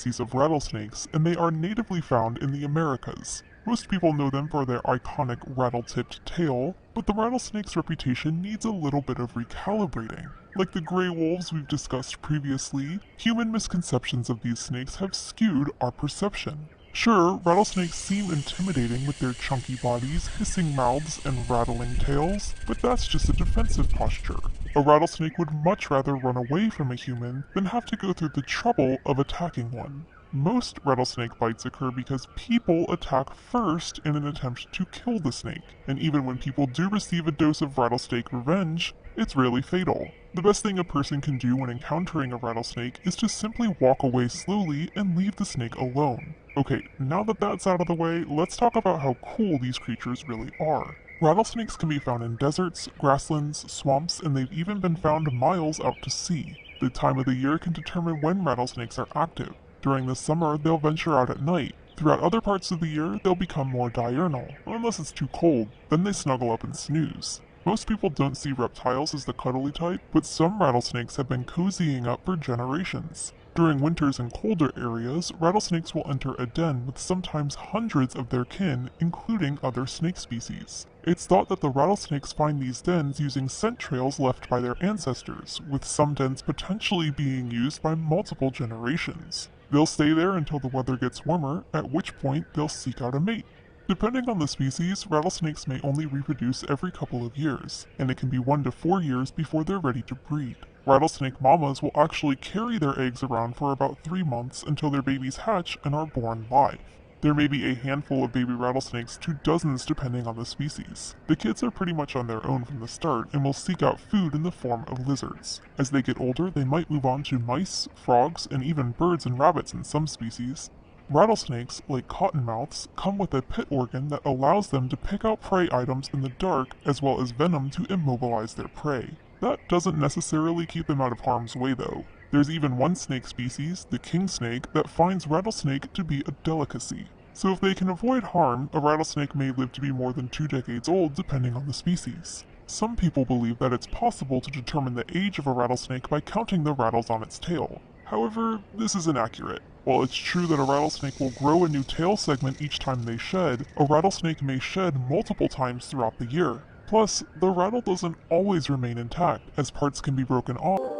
species of rattlesnakes, and they are natively found in the Americas. Most people know them for their iconic rattle-tipped tail, but the rattlesnake's reputation needs a little bit of recalibrating. Like the gray wolves we've discussed previously, human misconceptions of these snakes have skewed our perception. Sure, rattlesnakes seem intimidating with their chunky bodies, hissing mouths, and rattling tails, but that's just a defensive posture. A rattlesnake would much rather run away from a human than have to go through the trouble of attacking one. Most rattlesnake bites occur because people attack first in an attempt to kill the snake, and even when people do receive a dose of rattlesnake revenge, it's rarely fatal. The best thing a person can do when encountering a rattlesnake is to simply walk away slowly and leave the snake alone. Okay, now that that's out of the way, let's talk about how cool these creatures really are. Rattlesnakes can be found in deserts, grasslands, swamps, and they've even been found miles out to sea. The time of the year can determine when rattlesnakes are active. During the summer, they'll venture out at night. Throughout other parts of the year, they'll become more diurnal, unless it's too cold, then they snuggle up and snooze. Most people don't see reptiles as the cuddly type, but some rattlesnakes have been cozying up for generations. During winters in colder areas, rattlesnakes will enter a den with sometimes hundreds of their kin, including other snake species. It's thought that the rattlesnakes find these dens using scent trails left by their ancestors, with some dens potentially being used by multiple generations. They'll stay there until the weather gets warmer, at which point they'll seek out a mate. Depending on the species, rattlesnakes may only reproduce every couple of years, and it can be 1 to 4 years before they're ready to breed. Rattlesnake mamas will actually carry their eggs around for about 3 months until their babies hatch and are born live. There may be a handful of baby rattlesnakes to dozens depending on the species. The kids are pretty much on their own from the start and will seek out food in the form of lizards. As they get older, they might move on to mice, frogs, and even birds and rabbits in some species. Rattlesnakes, like cottonmouths, come with a pit organ that allows them to pick out prey items in the dark as well as venom to immobilize their prey. That doesn't necessarily keep them out of harm's way though. There's even one snake species, the king snake, that finds rattlesnake to be a delicacy. So if they can avoid harm, a rattlesnake may live to be more than 2 decades old depending on the species. Some people believe that it's possible to determine the age of a rattlesnake by counting the rattles on its tail. However, this is inaccurate. While it's true that a rattlesnake will grow a new tail segment each time they shed, a rattlesnake may shed multiple times throughout the year. Plus, the rattle doesn't always remain intact, as parts can be broken off.